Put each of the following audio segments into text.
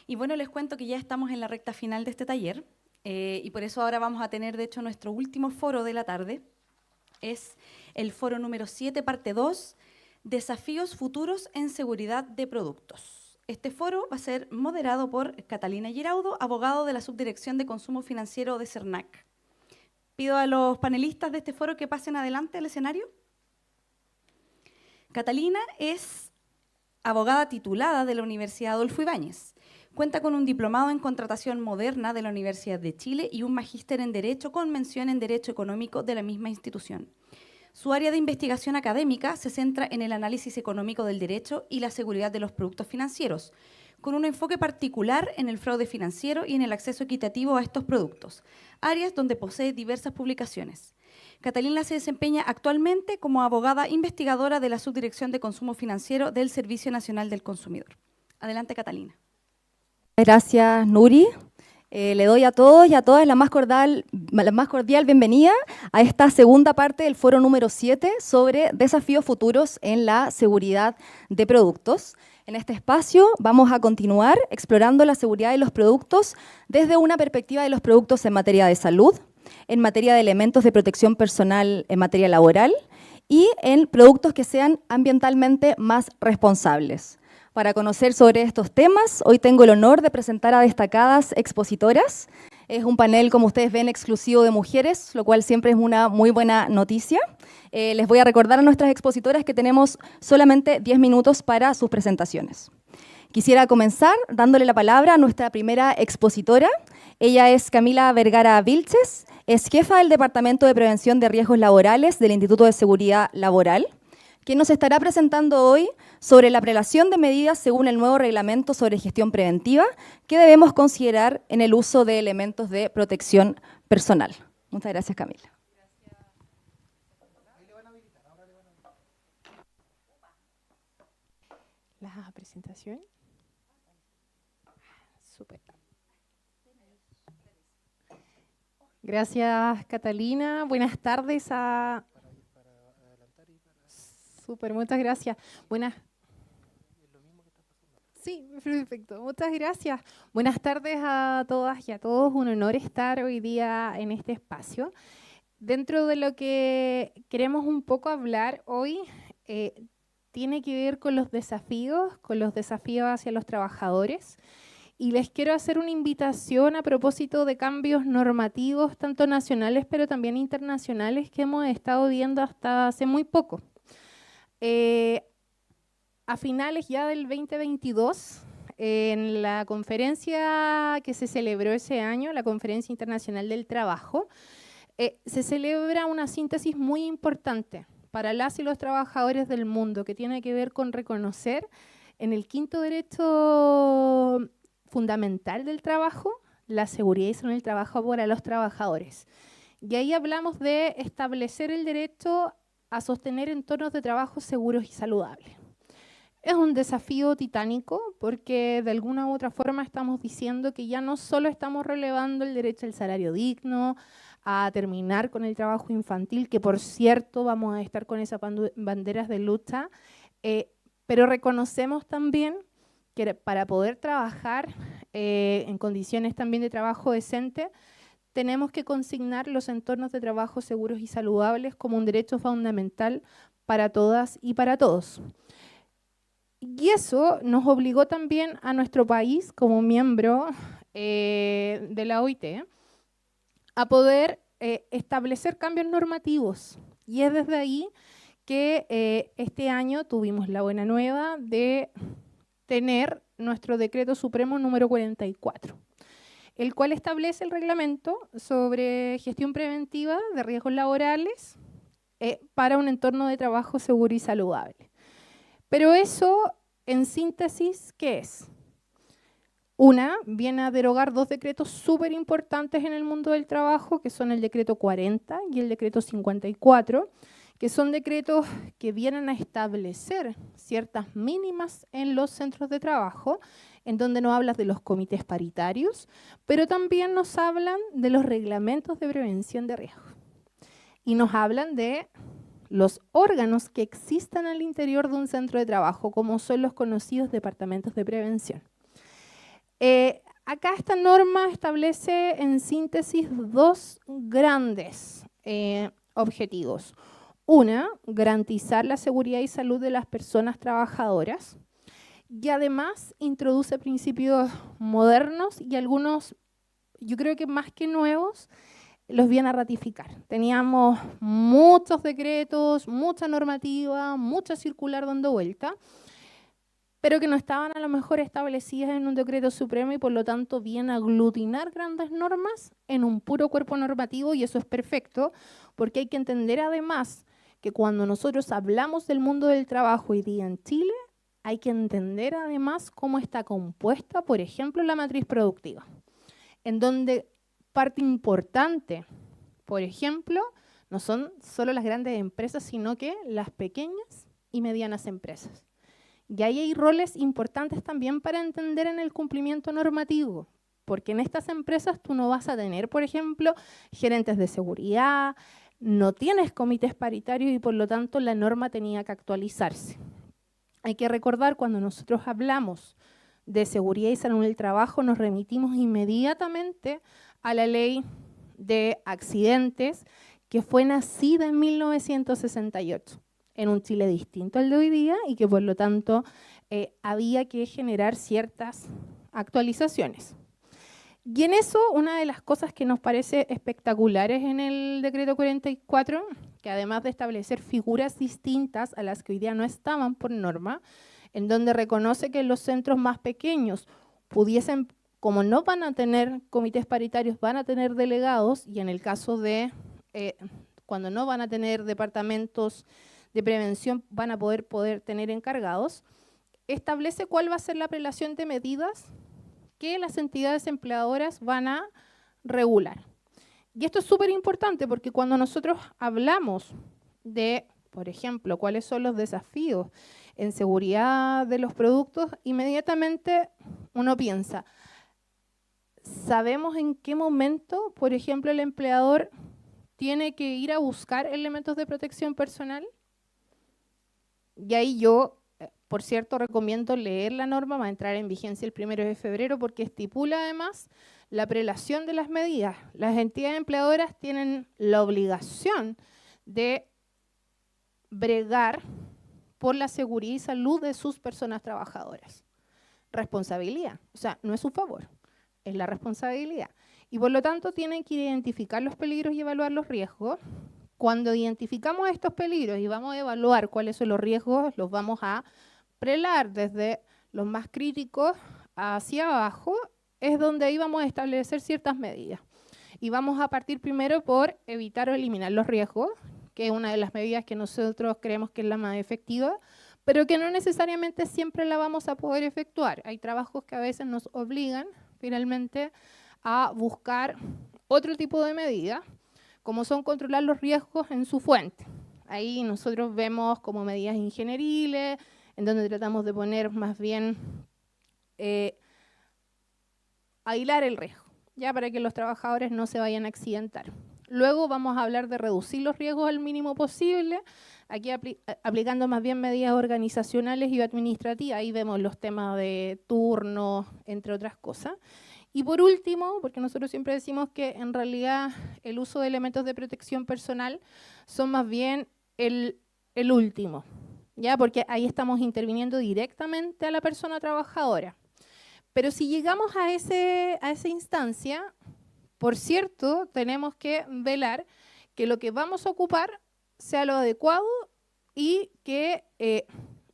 Y bueno, les cuento que ya estamos en la recta final de este taller y por eso ahora vamos a tener, de hecho, nuestro último foro de la tarde. Es el foro número 7, parte 2, Desafíos futuros en seguridad de productos. Este foro va a ser moderado por Catalina Giraudo, abogado de la Subdirección de Consumo Financiero de CERNAC. Pido a los panelistas de este foro que pasen adelante al escenario. Catalina es abogada titulada de la Universidad Adolfo Ibáñez. Cuenta con un diplomado en contratación moderna de la Universidad de Chile y un magíster en Derecho con mención en Derecho Económico de la misma institución. Su área de investigación académica se centra en el análisis económico del derecho y la seguridad de los productos financieros, con un enfoque particular en el fraude financiero y en el acceso equitativo a estos productos, áreas donde posee diversas publicaciones. Catalina se desempeña actualmente como abogada investigadora de la Subdirección de Consumo Financiero del Servicio Nacional del Consumidor. Adelante, Catalina. Gracias, Nuri. Le doy a todos y a todas la más cordial bienvenida a esta segunda parte del foro número 7 sobre desafíos futuros en la seguridad de productos. En este espacio vamos a continuar explorando la seguridad de los productos desde una perspectiva de los productos en materia de salud, en materia de elementos de protección personal en materia laboral y en productos que sean ambientalmente más responsables. Para conocer sobre estos temas, hoy tengo el honor de presentar a destacadas expositoras. Es un panel, como ustedes ven, exclusivo de mujeres, lo cual siempre es una muy buena noticia. Les voy a recordar a nuestras expositoras que tenemos solamente 10 minutos para sus presentaciones. Quisiera comenzar dándole la palabra a nuestra primera expositora. Ella es Camila Vergara Vilches, es jefa del Departamento de Prevención de Riesgos Laborales del Instituto de Seguridad Laboral, quien nos estará presentando hoy sobre la prelación de medidas según el nuevo reglamento sobre gestión preventiva que debemos considerar en el uso de elementos de protección personal. Muchas gracias, Camila. La presentación. Súper. Gracias, Catalina. Buenas tardes a... Súper, muchas gracias. Buenas. Sí, perfecto. Muchas gracias. Buenas tardes a todas y a todos. Un honor estar hoy día en este espacio. Dentro de lo que queremos un poco hablar hoy, tiene que ver con los desafíos hacia los trabajadores. Y les quiero hacer una invitación a propósito de cambios normativos, tanto nacionales pero también internacionales, que hemos estado viendo hasta hace muy poco. A finales ya del 2022, en la conferencia que se celebró ese año, la Conferencia Internacional del Trabajo, se celebra una síntesis muy importante para las y los trabajadores del mundo, que tiene que ver con reconocer en el quinto derecho fundamental del trabajo, la seguridad y salud en el trabajo para los trabajadores. Y ahí hablamos de establecer el derecho a sostener entornos de trabajo seguros y saludables. Es un desafío titánico porque de alguna u otra forma estamos diciendo que ya no solo estamos relevando el derecho al salario digno, a terminar con el trabajo infantil, que por cierto vamos a estar con esas banderas de lucha, pero reconocemos también que para poder trabajar en condiciones también de trabajo decente, tenemos que consignar los entornos de trabajo seguros y saludables como un derecho fundamental para todas y para todos. Y eso nos obligó también a nuestro país, como miembro de la OIT, a poder establecer cambios normativos. Y es desde ahí que este año tuvimos la buena nueva de tener nuestro decreto supremo número 44. El cual establece el reglamento sobre gestión preventiva de riesgos laborales para un entorno de trabajo seguro y saludable. Pero eso, en síntesis, ¿qué es? Una, viene a derogar dos decretos súper importantes en el mundo del trabajo, que son el decreto 40 y el decreto 54, que son decretos que vienen a establecer ciertas mínimas en los centros de trabajo, en donde nos hablan de los comités paritarios, pero también nos hablan de los reglamentos de prevención de riesgos. Y nos hablan de los órganos que existan al interior de un centro de trabajo, como son los conocidos departamentos de prevención. Acá esta norma establece en síntesis dos grandes objetivos. Una, garantizar la seguridad y salud de las personas trabajadoras, y además introduce principios modernos y algunos, yo creo que más que nuevos, los viene a ratificar. Teníamos muchos decretos, mucha normativa, mucha circular dando vuelta, pero que no estaban a lo mejor establecidas en un decreto supremo y por lo tanto viene a aglutinar grandes normas en un puro cuerpo normativo, y eso es perfecto, porque hay que entender además que cuando nosotros hablamos del mundo del trabajo hoy día en Chile, hay que entender además cómo está compuesta, por ejemplo, la matriz productiva, en donde parte importante, por ejemplo, no son solo las grandes empresas, sino que las pequeñas y medianas empresas. Y ahí hay roles importantes también para entender en el cumplimiento normativo, porque en estas empresas tú no vas a tener, por ejemplo, gerentes de seguridad, no tienes comités paritarios y por lo tanto la norma tenía que actualizarse. Hay que recordar, cuando nosotros hablamos de seguridad y salud del trabajo, nos remitimos inmediatamente a la ley de accidentes, que fue nacida en 1968, en un Chile distinto al de hoy día, y que por lo tanto había que generar ciertas actualizaciones. Y en eso, una de las cosas que nos parece espectaculares en el decreto 44, que además de establecer figuras distintas a las que hoy día no estaban por norma, en donde reconoce que los centros más pequeños pudiesen, como no van a tener comités paritarios, van a tener delegados, y en el caso de cuando no van a tener departamentos de prevención, van a poder tener encargados, establece cuál va a ser la prelación de medidas que las entidades empleadoras van a regular. Y esto es súper importante porque cuando nosotros hablamos de, por ejemplo, cuáles son los desafíos en seguridad de los productos, inmediatamente uno piensa, ¿sabemos en qué momento, por ejemplo, el empleador tiene que ir a buscar elementos de protección personal? Y ahí yo, por cierto, recomiendo leer la norma, va a entrar en vigencia el 1 de febrero, porque estipula además la prelación de las medidas. Las entidades empleadoras tienen la obligación de bregar por la seguridad y salud de sus personas trabajadoras. Responsabilidad, o sea, no es su favor, es la responsabilidad. Y por lo tanto tienen que identificar los peligros y evaluar los riesgos. Cuando identificamos estos peligros y vamos a evaluar cuáles son los riesgos, los vamos a prelar desde los más críticos hacia abajo, es donde ahí vamos a establecer ciertas medidas. Y vamos a partir primero por evitar o eliminar los riesgos, que es una de las medidas que nosotros creemos que es la más efectiva, pero que no necesariamente siempre la vamos a poder efectuar. Hay trabajos que a veces nos obligan finalmente a buscar otro tipo de medidas, como son controlar los riesgos en su fuente. Ahí nosotros vemos como medidas ingenieriles, en donde tratamos de poner más bien aislar el riesgo, ya para que los trabajadores no se vayan a accidentar. Luego vamos a hablar de reducir los riesgos al mínimo posible, aquí aplicando más bien medidas organizacionales y administrativas. Ahí vemos los temas de turno, entre otras cosas. Y por último, porque nosotros siempre decimos que en realidad el uso de elementos de protección personal son más bien el último, ¿ya? Porque ahí estamos interviniendo directamente a la persona trabajadora. Pero si llegamos a esa instancia, por cierto, tenemos que velar que lo que vamos a ocupar sea lo adecuado y que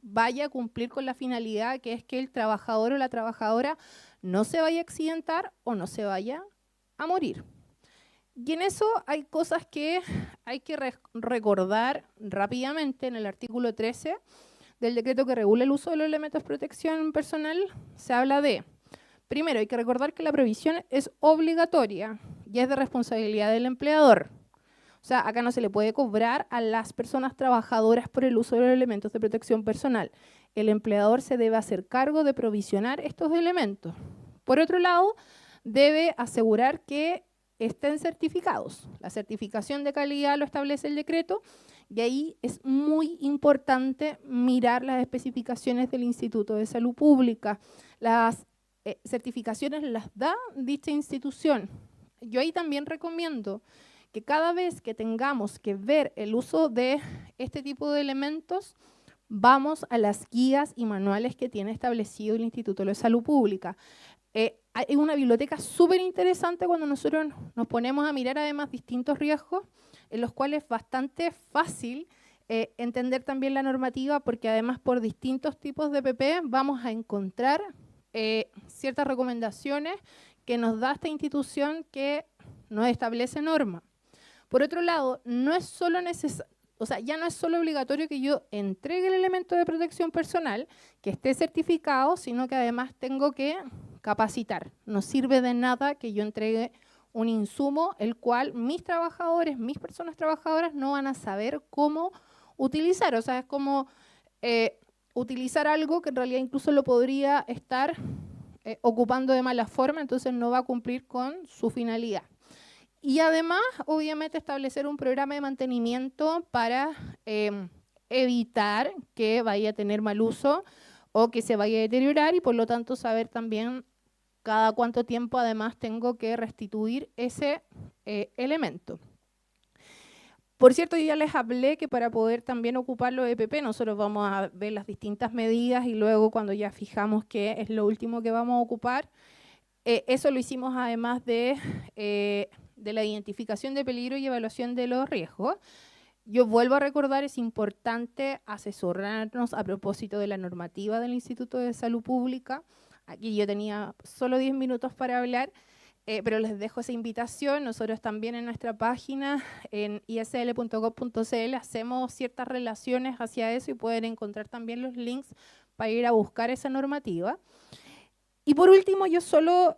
vaya a cumplir con la finalidad, que es que el trabajador o la trabajadora no se vaya a accidentar o no se vaya a morir. Y en eso hay cosas que hay que recordar rápidamente. En el artículo 13 del decreto que regula el uso de los elementos de protección personal, se habla de, primero, hay que recordar que la provisión es obligatoria y es de responsabilidad del empleador. O sea, acá no se le puede cobrar a las personas trabajadoras por el uso de los elementos de protección personal. El empleador se debe hacer cargo de provisionar estos elementos. Por otro lado, debe asegurar que estén certificados. La certificación de calidad lo establece el decreto y ahí es muy importante mirar las especificaciones del Instituto de Salud Pública. Las certificaciones las da dicha institución. Yo ahí también recomiendo que cada vez que tengamos que ver el uso de este tipo de elementos, vamos a las guías y manuales que tiene establecido el Instituto de Salud Pública. Hay una biblioteca súper interesante cuando nosotros nos ponemos a mirar además distintos riesgos, en los cuales es bastante fácil entender también la normativa, porque además por distintos tipos de PP vamos a encontrar ciertas recomendaciones que nos da esta institución que nos establece norma. Por otro lado, no es solo ya no es solo obligatorio que yo entregue el elemento de protección personal, que esté certificado, sino que además tengo que capacitar. No sirve de nada que yo entregue un insumo el cual mis trabajadores, mis personas trabajadoras no van a saber cómo utilizar. O sea, es como utilizar algo que en realidad incluso lo podría estar ocupando de mala forma, entonces no va a cumplir con su finalidad. Y además, obviamente, establecer un programa de mantenimiento para evitar que vaya a tener mal uso o que se vaya a deteriorar, y por lo tanto saber también cada cuánto tiempo además tengo que restituir ese elemento. Por cierto, yo ya les hablé que para poder también ocupar los EPP, nosotros vamos a ver las distintas medidas y luego cuando ya fijamos que es lo último que vamos a ocupar, eso lo hicimos además de la identificación de peligro y evaluación de los riesgos. Yo vuelvo a recordar, es importante asesorarnos a propósito de la normativa del Instituto de Salud Pública. Aquí yo tenía solo 10 minutos para hablar, pero les dejo esa invitación. Nosotros también en nuestra página, en isl.gov.cl, hacemos ciertas relaciones hacia eso y pueden encontrar también los links para ir a buscar esa normativa. Y por último, yo solo,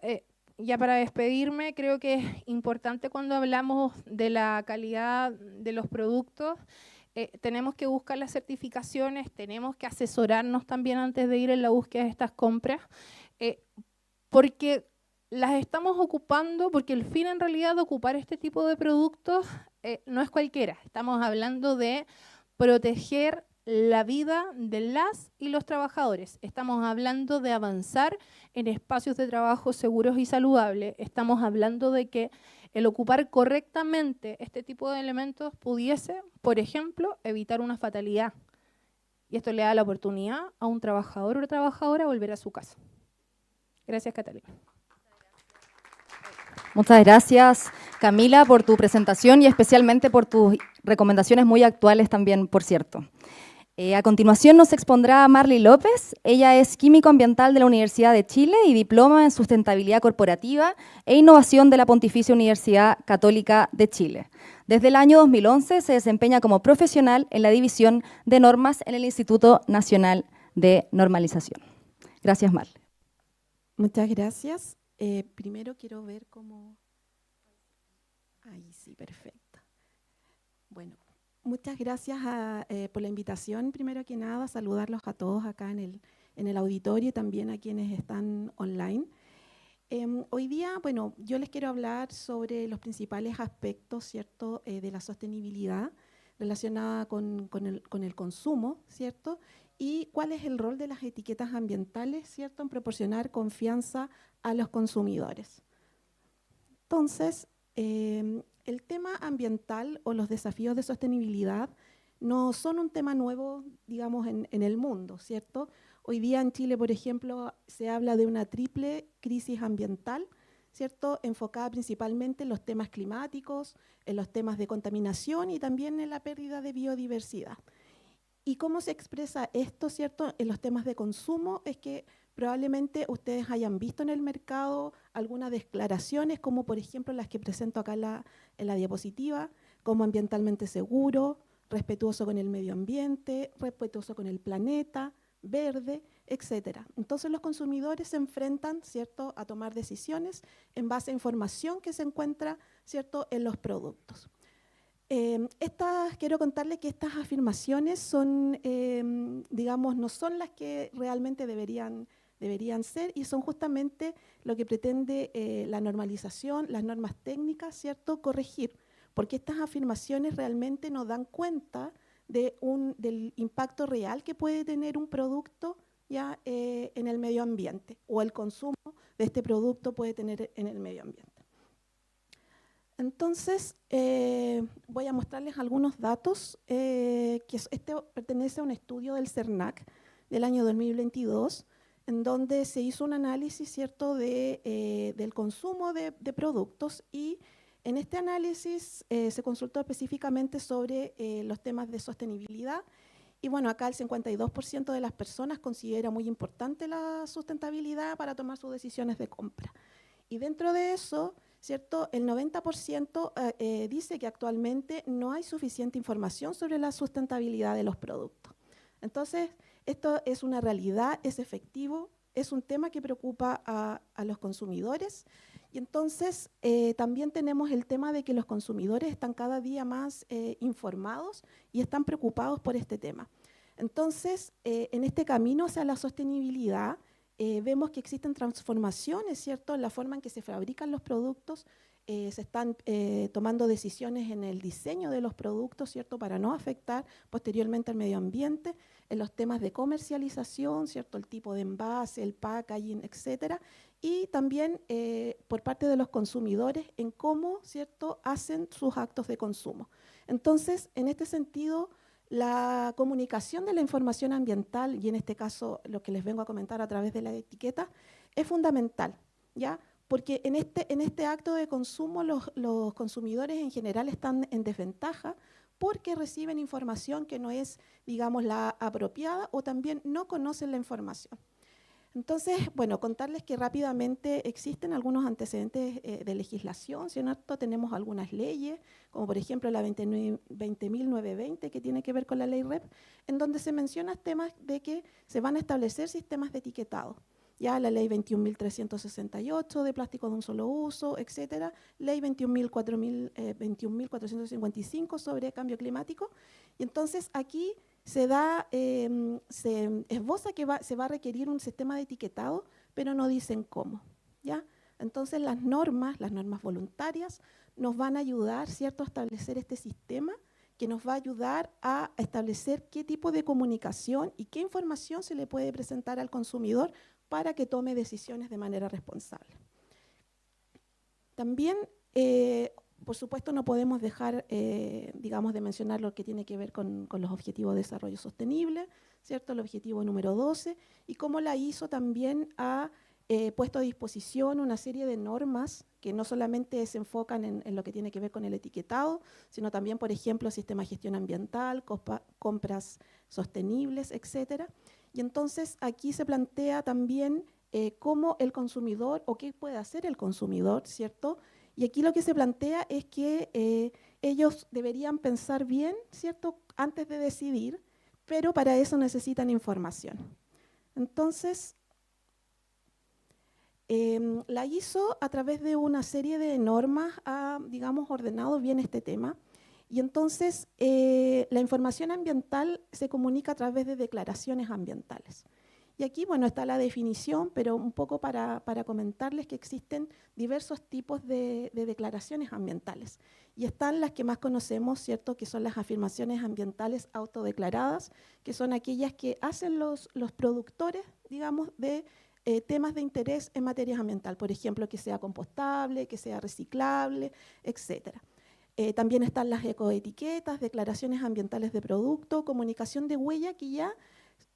ya para despedirme, creo que es importante cuando hablamos de la calidad de los productos, tenemos que buscar las certificaciones, tenemos que asesorarnos también antes de ir en la búsqueda de estas compras, porque las estamos ocupando, porque el fin en realidad de ocupar este tipo de productos no es cualquiera. Estamos hablando de proteger la vida de las y los trabajadores. Estamos hablando de avanzar en espacios de trabajo seguros y saludables. Estamos hablando de que el ocupar correctamente este tipo de elementos pudiese, por ejemplo, evitar una fatalidad. Y esto le da la oportunidad a un trabajador o una trabajadora a volver a su casa. Gracias, Catalina. Muchas gracias, Camila, por tu presentación y especialmente por tus recomendaciones muy actuales también, por cierto. A continuación nos expondrá Marley López. Ella es químico ambiental de la Universidad de Chile y diploma en sustentabilidad corporativa e innovación de la Pontificia Universidad Católica de Chile. Desde el año 2011 se desempeña como profesional en la división de normas en el Instituto Nacional de Normalización. Gracias, Marley. Muchas gracias. Primero quiero ver cómo... Ahí sí, perfecto. Bueno, muchas gracias por la invitación. Primero que nada, saludarlos a todos acá en el auditorio y también a quienes están online. Hoy día, bueno, yo les quiero hablar sobre los principales aspectos, ¿cierto?, de la sostenibilidad relacionada con el consumo, ¿cierto?, y cuál es el rol de las etiquetas ambientales, ¿cierto?, en proporcionar confianza a los consumidores. Entonces, el tema ambiental o los desafíos de sostenibilidad no son un tema nuevo, digamos, en el mundo, ¿cierto? Hoy día en Chile, por ejemplo, se habla de una triple crisis ambiental, ¿cierto?, enfocada principalmente en los temas climáticos, en los temas de contaminación y también en la pérdida de biodiversidad. ¿Y cómo se expresa esto, cierto?, en los temas de consumo? Es que probablemente ustedes hayan visto en el mercado algunas declaraciones, como por ejemplo las que presento acá en la diapositiva, como ambientalmente seguro, respetuoso con el medio ambiente, respetuoso con el planeta, verde, etcétera. Entonces los consumidores se enfrentan, ¿cierto?, a tomar decisiones en base a información que se encuentra, ¿cierto?, en los productos. Quiero contarles que estas afirmaciones son, digamos, no son las que realmente deberían ser, y son justamente lo que pretende la normalización, las normas técnicas, ¿cierto?, corregir, porque estas afirmaciones realmente no dan cuenta del impacto real que puede tener un producto, ya en el medio ambiente, o el consumo de este producto puede tener en el medio ambiente. Entonces, voy a mostrarles algunos datos, este pertenece a un estudio del CERNAC del año 2022, en donde se hizo un análisis, ¿cierto?, del consumo de productos, y en este análisis se consultó específicamente sobre los temas de sostenibilidad. Y bueno, acá el 52% de las personas considera muy importante la sustentabilidad para tomar sus decisiones de compra. Y dentro de eso, ¿cierto?, el 90% dice que actualmente no hay suficiente información sobre la sustentabilidad de los productos. Entonces, esto es una realidad, es efectivo, es un tema que preocupa a los consumidores. Y entonces también tenemos el tema de que los consumidores están cada día más informados y están preocupados por este tema. Entonces, en este camino hacia la sostenibilidad, vemos que existen transformaciones, ¿cierto?, en la forma en que se fabrican los productos. Se están tomando decisiones en el diseño de los productos, ¿cierto?, para no afectar posteriormente al medio ambiente, en los temas de comercialización, ¿cierto?, el tipo de envase, el packaging, etcétera, y también por parte de los consumidores en cómo, ¿cierto?, hacen sus actos de consumo. Entonces, en este sentido, la comunicación de la información ambiental, y en este caso lo que les vengo a comentar a través de la etiqueta, es fundamental, ¿ya? Porque en este acto de consumo los consumidores en general están en desventaja porque reciben información que no es, digamos, la apropiada, o también no conocen la información. Entonces, bueno, contarles que rápidamente existen algunos antecedentes de legislación, ¿cierto? Tenemos algunas leyes, como por ejemplo la 20.920, que tiene que ver con la ley REP, en donde se mencionan temas de que se van a establecer sistemas de etiquetado. Ya la ley 21.368 de plástico de un solo uso, etcétera, ley 21.455 sobre cambio climático. Y entonces aquí se esboza que se va a requerir un sistema de etiquetado, pero no dicen cómo, ¿ya? Entonces las normas voluntarias nos van a ayudar, ¿cierto?, a establecer este sistema que nos va a ayudar a establecer qué tipo de comunicación y qué información se le puede presentar al consumidor para que tome decisiones de manera responsable. También, por supuesto, no podemos dejar, digamos, de mencionar lo que tiene que ver con los Objetivos de Desarrollo Sostenible, ¿cierto?, el objetivo número 12, y cómo la ISO también ha puesto a disposición una serie de normas que no solamente se enfocan en lo que tiene que ver con el etiquetado, sino también, por ejemplo, sistema de gestión ambiental, compras sostenibles, etcétera. Y entonces aquí se plantea también cómo el consumidor, o qué puede hacer el consumidor, ¿cierto? Y aquí lo que se plantea es que ellos deberían pensar bien, ¿cierto?, antes de decidir, pero para eso necesitan información. Entonces, la ISO, a través de una serie de normas, ha, digamos, ordenado bien este tema. Y entonces, la información ambiental se comunica a través de declaraciones ambientales. Y aquí, bueno, está la definición, pero un poco para comentarles que existen diversos tipos de declaraciones ambientales. Y están las que más conocemos, ¿cierto?, que son las afirmaciones ambientales autodeclaradas, que son aquellas que hacen los productores, digamos, de temas de interés en materia ambiental. Por ejemplo, que sea compostable, que sea reciclable, etcétera. También están las ecoetiquetas, declaraciones ambientales de producto, comunicación de huella, que ya,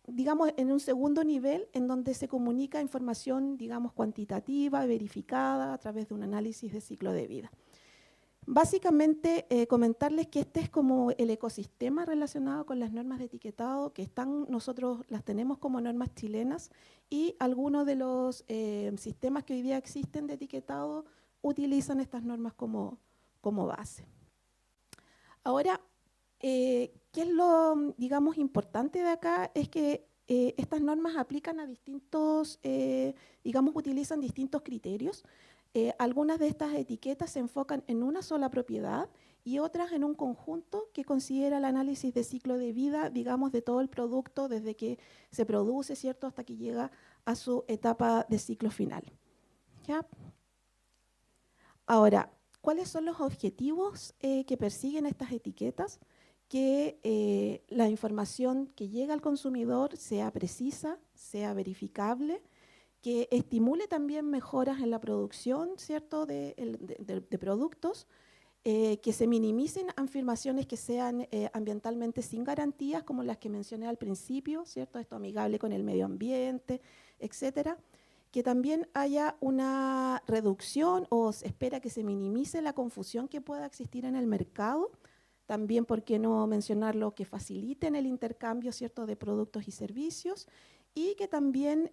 digamos, en un segundo nivel, en donde se comunica información, digamos, cuantitativa, verificada a través de un análisis de ciclo de vida. Básicamente, comentarles que este es como el ecosistema relacionado con las normas de etiquetado, que nosotros las tenemos como normas chilenas, y algunos de los sistemas que hoy día existen de etiquetado utilizan estas normas como base. Ahora, ¿qué es lo, digamos, importante de acá? Es que estas normas aplican a distintos, digamos, utilizan distintos criterios. Algunas de estas etiquetas se enfocan en una sola propiedad y otras en un conjunto que considera el análisis de ciclo de vida, digamos, de todo el producto desde que se produce, ¿cierto?, hasta que llega a su etapa de ciclo final. ¿Ya? Ahora, ¿cuáles son los objetivos que persiguen estas etiquetas? Que la información que llega al consumidor sea precisa, sea verificable, que estimule también mejoras en la producción, ¿cierto?, de productos, que se minimicen afirmaciones que sean ambientalmente sin garantías, como las que mencioné al principio, ¿cierto?, esto amigable con el medio ambiente, etcétera. Que también haya una reducción o se espera que se minimice la confusión que pueda existir en el mercado. También, ¿por qué no mencionarlo? Que faciliten el intercambio, ¿cierto?, de productos y servicios, y que también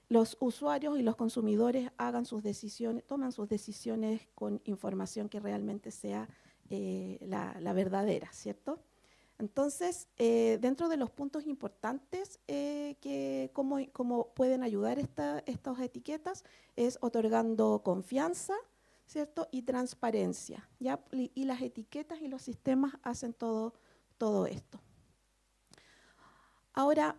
los usuarios y los consumidores hagan sus decisiones, toman sus decisiones con información que realmente sea la verdadera, ¿cierto? Entonces, dentro de los puntos importantes que cómo pueden ayudar estas etiquetas es otorgando confianza, ¿cierto?, y transparencia, ¿ya? Y las etiquetas y los sistemas hacen todo esto. Ahora,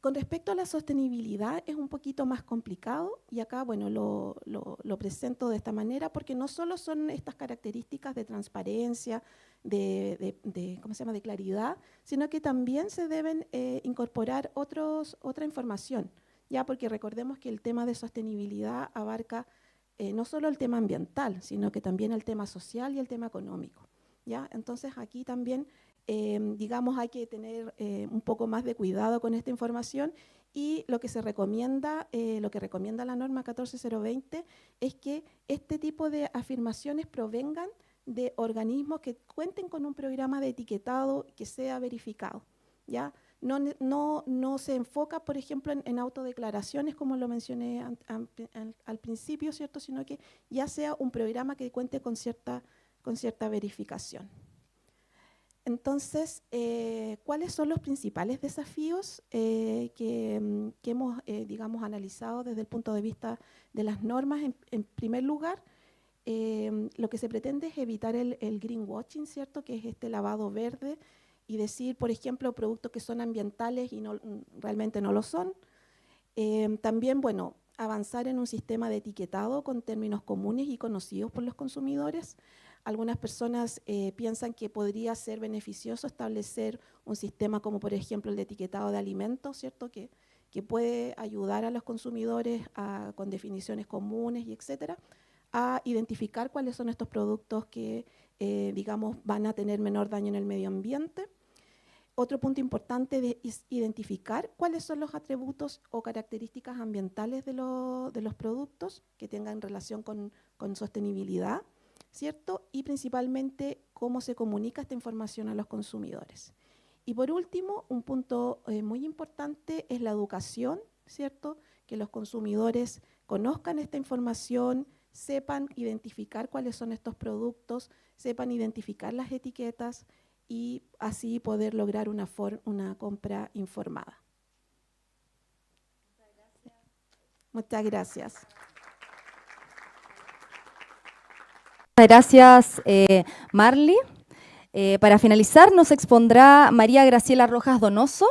con respecto a la sostenibilidad es un poquito más complicado y acá, bueno, lo presento de esta manera porque no solo son estas características de transparencia, ¿cómo se llama?, de claridad, sino que también se deben incorporar otra información, ya, porque recordemos que el tema de sostenibilidad abarca no solo el tema ambiental, sino que también el tema social y el tema económico, ¿ya? Entonces aquí también digamos, hay que tener un poco más de cuidado con esta información y lo que se recomienda, lo que recomienda la norma 14020 es que este tipo de afirmaciones provengan de organismos que cuenten con un programa de etiquetado que sea verificado, ¿ya? No se enfoca, por ejemplo, en autodeclaraciones, como lo mencioné al principio, ¿cierto?, sino que ya sea un programa que cuente con cierta verificación. Entonces, ¿cuáles son los principales desafíos que hemos, digamos, analizado desde el punto de vista de las normas? En primer lugar, lo que se pretende es evitar el greenwashing, ¿cierto?, que es este lavado verde y decir, por ejemplo, productos que son ambientales y realmente no lo son. También, bueno, avanzar en un sistema de etiquetado con términos comunes y conocidos por los consumidores. Algunas personas piensan que podría ser beneficioso establecer un sistema como, por ejemplo, el de etiquetado de alimentos, ¿cierto?, que puede ayudar a los consumidores con definiciones comunes y etcétera, a identificar cuáles son estos productos que, digamos, van a tener menor daño en el medio ambiente. Otro punto importante es identificar cuáles son los atributos o características ambientales de los productos que tengan relación con sostenibilidad, ¿cierto? Y principalmente cómo se comunica esta información a los consumidores. Y por último, un punto muy importante es la educación, ¿cierto? Que los consumidores conozcan esta información, sepan identificar cuáles son estos productos, sepan identificar las etiquetas y así poder lograr una compra informada. Muchas gracias. Gracias, Marly. Para finalizar, nos expondrá María Graciela Rojas Donoso,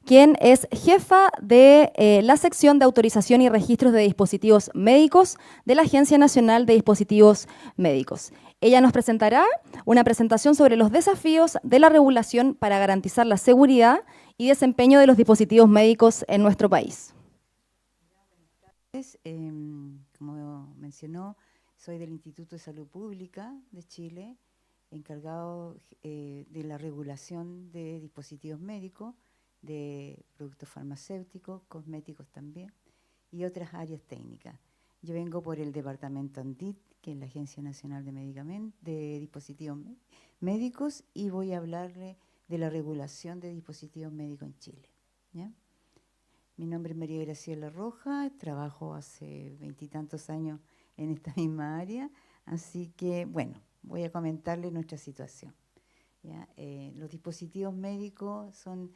quien es jefa de la sección de autorización y registros de dispositivos médicos de la Agencia Nacional de Dispositivos Médicos. Ella nos presentará una presentación sobre los desafíos de la regulación para garantizar la seguridad y desempeño de los dispositivos médicos en nuestro país. Como mencionó, soy del Instituto de Salud Pública de Chile, encargado de la regulación de dispositivos médicos, de productos farmacéuticos, cosméticos también, y otras áreas técnicas. Yo vengo por el departamento ANDIT, que es la Agencia Nacional de Dispositivos Médicos, y voy a hablarle de la regulación de dispositivos médicos en Chile, ¿ya? Mi nombre es María Graciela Rojas, trabajo hace 20 y tantos años en esta misma área, así que, bueno, voy a comentarles nuestra situación, ¿ya? Los dispositivos médicos son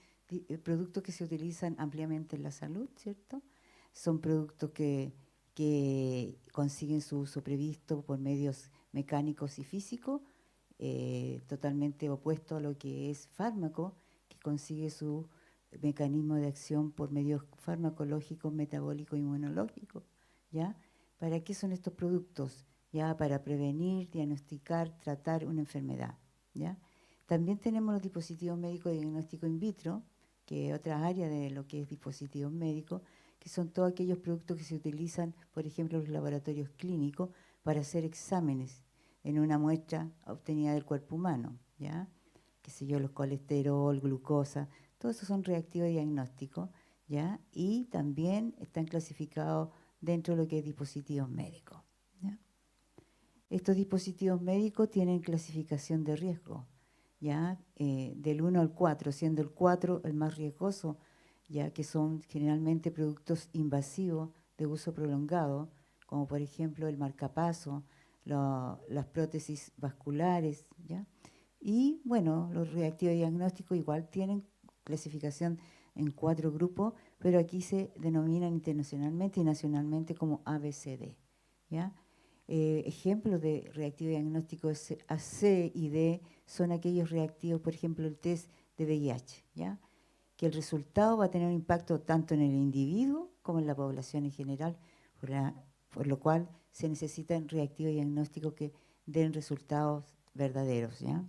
productos que se utilizan ampliamente en la salud, ¿cierto? Son productos que consiguen su uso previsto por medios mecánicos y físicos, totalmente opuesto a lo que es fármaco, que consigue su mecanismo de acción por medios farmacológicos, metabólicos, inmunológicos, ¿ya? ¿Para qué son estos productos? Ya para prevenir, diagnosticar, tratar una enfermedad, ¿ya? También tenemos los dispositivos médicos de diagnóstico in vitro, que otra área de lo que es dispositivos médicos, que son todos aquellos productos que se utilizan, por ejemplo, en los laboratorios clínicos para hacer exámenes en una muestra obtenida del cuerpo humano, ¿ya? Qué sé yo, los colesterol, glucosa, todos esos son reactivos diagnósticos, ¿ya? Y también están clasificados dentro de lo que es dispositivos médicos, ¿ya? Estos dispositivos médicos tienen clasificación de riesgo, ¿ya? Del 1 al 4, siendo el 4 el más riesgoso, ya que son generalmente productos invasivos de uso prolongado, como por ejemplo el marcapaso, las prótesis vasculares, ¿ya? Y bueno, los reactivos diagnósticos igual tienen clasificación en 4 grupos, pero aquí se denominan internacionalmente y nacionalmente como ABCD, ¿ya? Ejemplos de reactivos diagnósticos C y D son aquellos reactivos, por ejemplo, el test de VIH, ¿ya? Que el resultado va a tener un impacto tanto en el individuo como en la población en general, por lo cual se necesitan reactivos diagnósticos que den resultados verdaderos, ¿ya?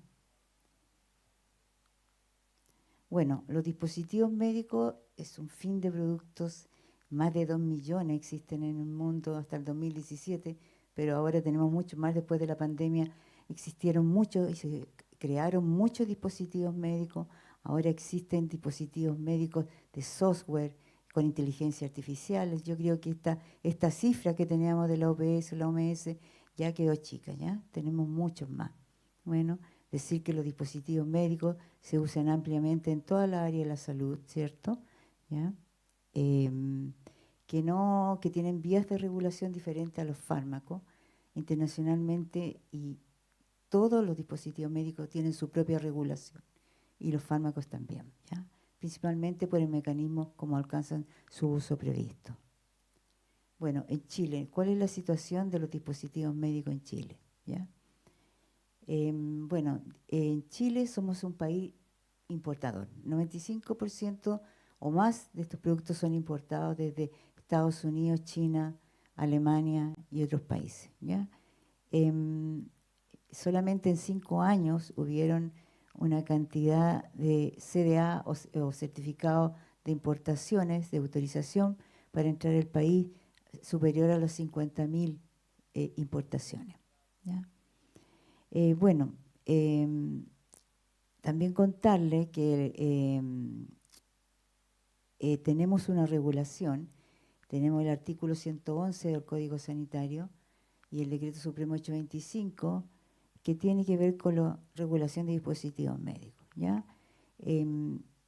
Bueno, los dispositivos médicos es un fin de productos, más de 2 millones existen en el mundo hasta el 2017, pero ahora tenemos mucho más después de la pandemia. Existieron muchos y se crearon muchos dispositivos médicos. Ahora existen dispositivos médicos de software con inteligencia artificial. Yo creo que esta cifra que teníamos de la OPS, la OMS, ya quedó chica, ¿ya? Tenemos muchos más. Bueno, decir que los dispositivos médicos se usan ampliamente en toda la área de la salud, ¿cierto? ¿Ya? Que tienen vías de regulación diferentes a los fármacos internacionalmente, y todos los dispositivos médicos tienen su propia regulación y los fármacos también, ¿ya? Principalmente por el mecanismo como alcanzan su uso previsto. Bueno, en Chile, ¿cuál es la situación de los dispositivos médicos en Chile? ¿Ya? Bueno, en Chile somos un país importador. 95% o más de estos productos son importados desde Estados Unidos, China, Alemania y otros países, ¿ya? Solamente en 5 años hubieron una cantidad de CDA o certificados de importaciones, de autorización para entrar al país superior a los 50.000 importaciones, ¿ya? Bueno, también contarle que tenemos una regulación, tenemos el artículo 111 del Código Sanitario y el Decreto Supremo 825, que tiene que ver con la regulación de dispositivos médicos, ¿ya?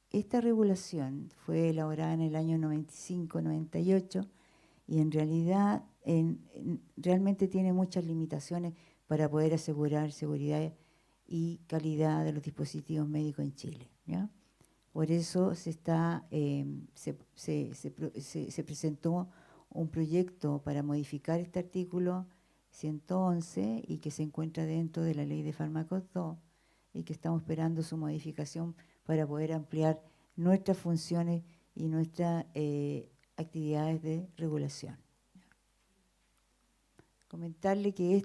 Esta regulación fue elaborada en el año 95-98 y en realidad realmente tiene muchas limitaciones para poder asegurar seguridad y calidad de los dispositivos médicos en Chile, ¿ya? Por eso se presentó un proyecto para modificar este artículo 111 y que se encuentra dentro de la Ley de Fármacos 2 y que estamos esperando su modificación para poder ampliar nuestras funciones y nuestras actividades de regulación. Comentarle que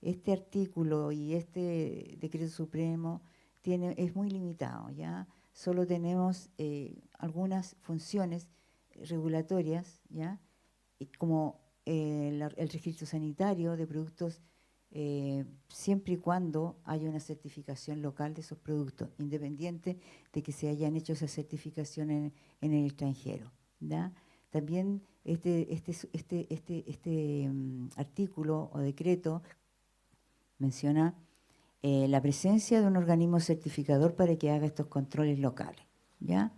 este artículo y este decreto supremo es muy limitado, ¿ya? Solo tenemos algunas funciones regulatorias, ¿ya? Y como el registro sanitario de productos, siempre y cuando haya una certificación local de esos productos, independiente de que se hayan hecho esas certificaciones en el extranjero, ¿ya? También este artículo o decreto menciona la presencia de un organismo certificador para que haga estos controles locales, ¿ya?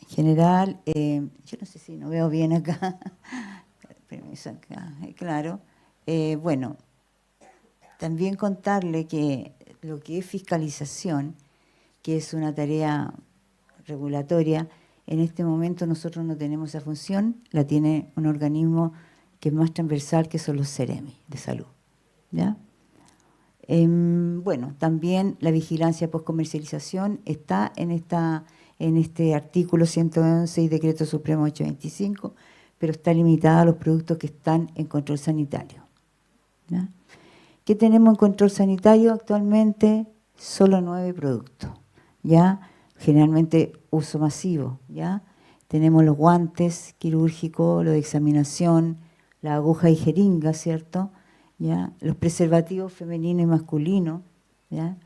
En general, yo no sé si no veo bien acá, permiso acá, claro. Bueno, también contarle que lo que es fiscalización, que es una tarea regulatoria, en este momento nosotros no tenemos esa función, la tiene un organismo que es más transversal, que son los CEREMI de salud, ¿ya? Bueno, también la vigilancia post-comercialización está en este artículo 111 y Decreto Supremo 825, pero está limitada a los productos que están en control sanitario, ¿ya? ¿Qué tenemos en control sanitario actualmente? Solo 9 productos. ¿ya? Generalmente uso masivo, ¿ya? Tenemos los guantes quirúrgicos, lo de examinación, la aguja y jeringa, ¿cierto? ¿Ya? Los preservativos femenino y masculino, ¿ya?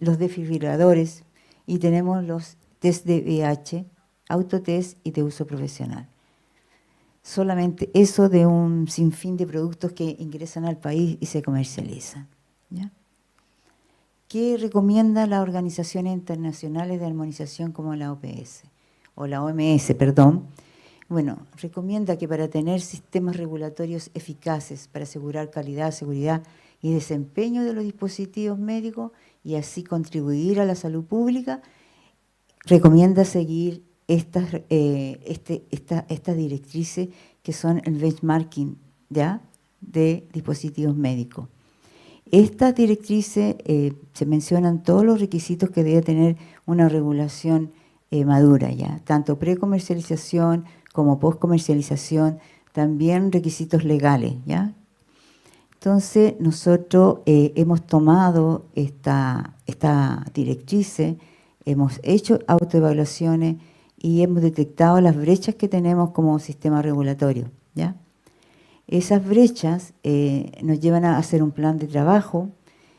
Los desfibriladores, y tenemos los test de VIH, autotest y de uso profesional. Solamente eso de un sinfín de productos que ingresan al país y se comercializan, ¿ya? ¿Qué recomienda las organizaciones internacionales de armonización como la OPS, o la OMS, perdón? Bueno, recomienda que para tener sistemas regulatorios eficaces para asegurar calidad, seguridad y desempeño de los dispositivos médicos y así contribuir a la salud pública, recomienda seguir estas directrices que son el benchmarking, ¿ya?, de dispositivos médicos. Estas directrices se mencionan todos los requisitos que debe tener una regulación madura, ¿ya?, tanto precomercialización como postcomercialización, también requisitos legales, ¿ya? Entonces, nosotros hemos tomado esta directriz, hemos hecho autoevaluaciones y hemos detectado las brechas que tenemos como sistema regulatorio, ¿ya? Esas brechas nos llevan a hacer un plan de trabajo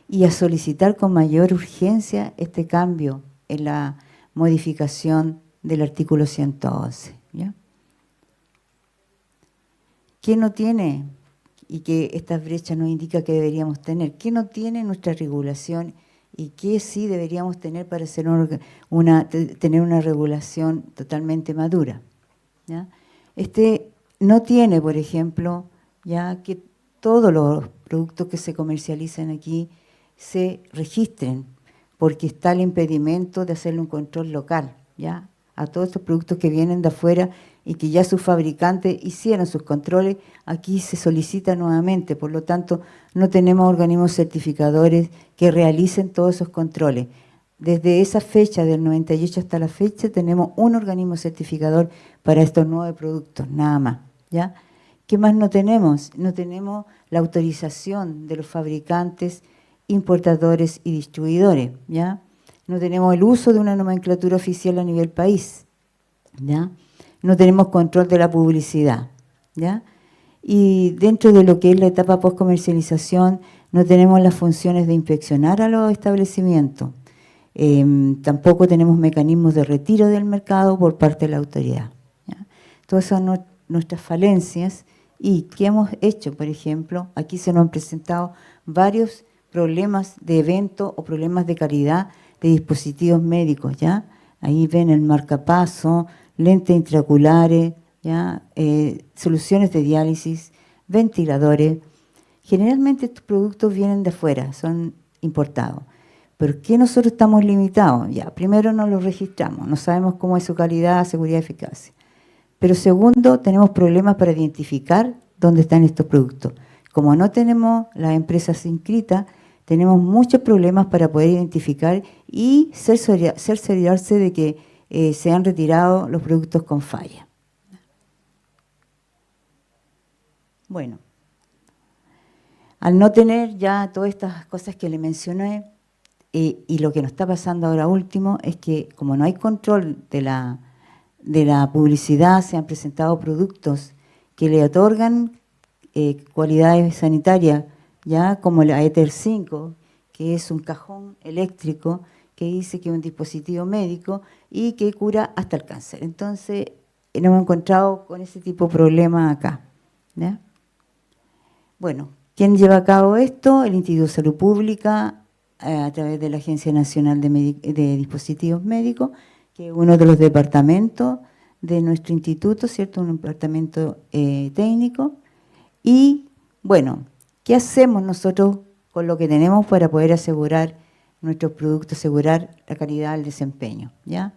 y a solicitar con mayor urgencia este cambio en la modificación del artículo 111, ¿ya? ¿Qué no tiene? Y que estas brechas nos indica que deberíamos tener. ¿Qué no tiene nuestra regulación y qué sí deberíamos tener para hacer tener una regulación totalmente madura, ¿ya? No tiene, por ejemplo, ya que todos los productos que se comercializan aquí se registren, porque está el impedimento de hacerle un control local, ¿ya?, a todos estos productos que vienen de afuera y que ya sus fabricantes hicieron sus controles, aquí se solicita nuevamente. Por lo tanto, no tenemos organismos certificadores que realicen todos esos controles. Desde esa fecha, del 98 hasta la fecha, tenemos un organismo certificador para estos 9 productos, nada más, ¿ya? ¿Qué más no tenemos? No tenemos la autorización de los fabricantes, importadores y distribuidores, ¿ya? No tenemos el uso de una nomenclatura oficial a nivel país, ¿ya? No tenemos control de la publicidad, ¿ya? Y dentro de lo que es la etapa post-comercialización, no tenemos las funciones de inspeccionar a los establecimientos. Tampoco tenemos mecanismos de retiro del mercado por parte de la autoridad, ¿ya? Todas esas son nuestras falencias. ¿Y qué hemos hecho? Por ejemplo, aquí se nos han presentado varios problemas de evento o problemas de calidad de dispositivos médicos, ¿ya? Ahí ven el marcapaso, lentes intraoculares, ¿ya? Soluciones de diálisis, ventiladores. Generalmente estos productos vienen de afuera, son importados. ¿Por qué nosotros estamos limitados? Ya, primero no los registramos, no sabemos cómo es su calidad, seguridad y eficacia. Pero segundo, tenemos problemas para identificar dónde están estos productos. Como no tenemos las empresas inscritas, tenemos muchos problemas para poder identificar y cerciorarse de que se han retirado los productos con falla. Bueno, al no tener ya todas estas cosas que le mencioné, y lo que nos está pasando ahora último es que como no hay control de la publicidad, se han presentado productos que le otorgan cualidades sanitarias, ya como la Ether 5, que es un cajón eléctrico que dice que es un dispositivo médico y que cura hasta el cáncer. Entonces, nos hemos encontrado con ese tipo de problemas acá, ¿ya? Bueno, ¿quién lleva a cabo esto? El Instituto de Salud Pública, a través de la Agencia Nacional de Dispositivos Médicos, que es uno de los departamentos de nuestro instituto, ¿cierto? Un departamento técnico. Y, bueno, ¿qué hacemos nosotros con lo que tenemos para poder asegurar nuestros productos, asegurar la calidad del desempeño, ¿ya?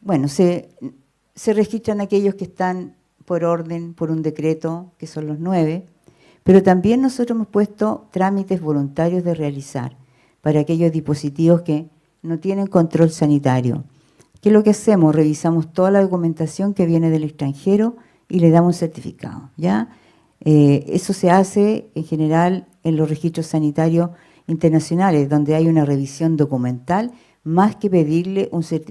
Bueno, se registran aquellos que están por orden, por un decreto, que son los 9, pero también nosotros hemos puesto trámites voluntarios de realizar para aquellos dispositivos que no tienen control sanitario. ¿Qué es lo que hacemos? Revisamos toda la documentación que viene del extranjero y le damos un certificado, ¿ya? Eso se hace en general en los registros sanitarios internacionales, donde hay una revisión documental más que pedirle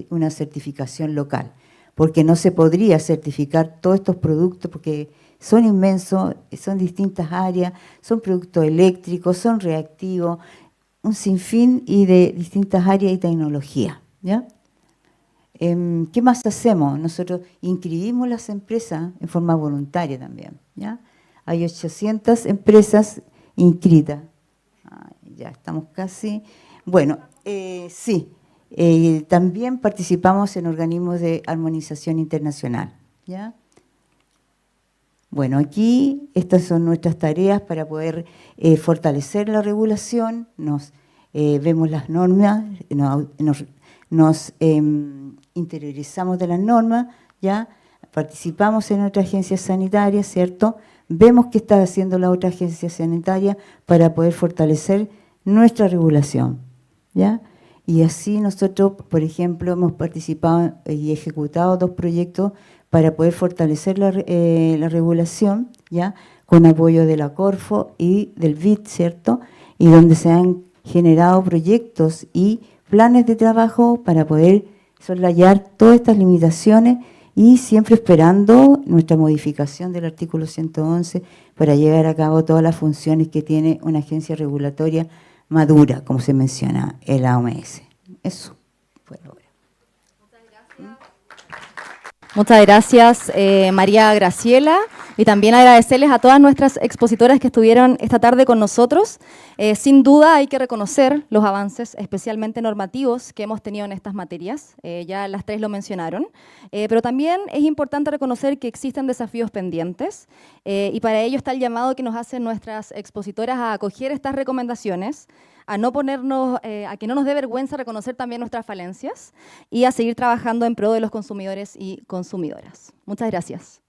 una certificación local, porque no se podría certificar todos estos productos porque son inmensos, son distintas áreas, son productos eléctricos, son reactivos, un sinfín y de distintas áreas y tecnología, ¿ya? ¿Qué más hacemos? Nosotros inscribimos las empresas en forma voluntaria también, ¿ya? Hay 800 empresas inscritas. Ya estamos casi. Bueno, sí, también participamos en organismos de armonización internacional, ¿ya? Bueno, aquí estas son nuestras tareas para poder fortalecer la regulación. Vemos las normas, nos interiorizamos de las normas, ¿ya? Participamos en otra agencia sanitaria, ¿cierto? Vemos qué está haciendo la otra agencia sanitaria para poder fortalecer nuestra regulación, ¿ya? Y así nosotros, por ejemplo, hemos participado y ejecutado 2 proyectos para poder fortalecer la regulación, ¿ya? Con apoyo de la Corfo y del BID, ¿cierto? Y donde se han generado proyectos y planes de trabajo para poder soslayar todas estas limitaciones y siempre esperando nuestra modificación del artículo 111 para llevar a cabo todas las funciones que tiene una agencia regulatoria madura, como se menciona en la OMS. Eso fue ahora. Muchas gracias, María Graciela, y también agradecerles a todas nuestras expositoras que estuvieron esta tarde con nosotros. Sin duda hay que reconocer los avances, especialmente normativos, que hemos tenido en estas materias, ya las 3 lo mencionaron, pero también es importante reconocer que existen desafíos pendientes, y para ello está el llamado que nos hacen nuestras expositoras a acoger estas recomendaciones, a no ponernos, a que no nos dé vergüenza reconocer también nuestras falencias y a seguir trabajando en pro de los consumidores y consumidoras. Muchas gracias.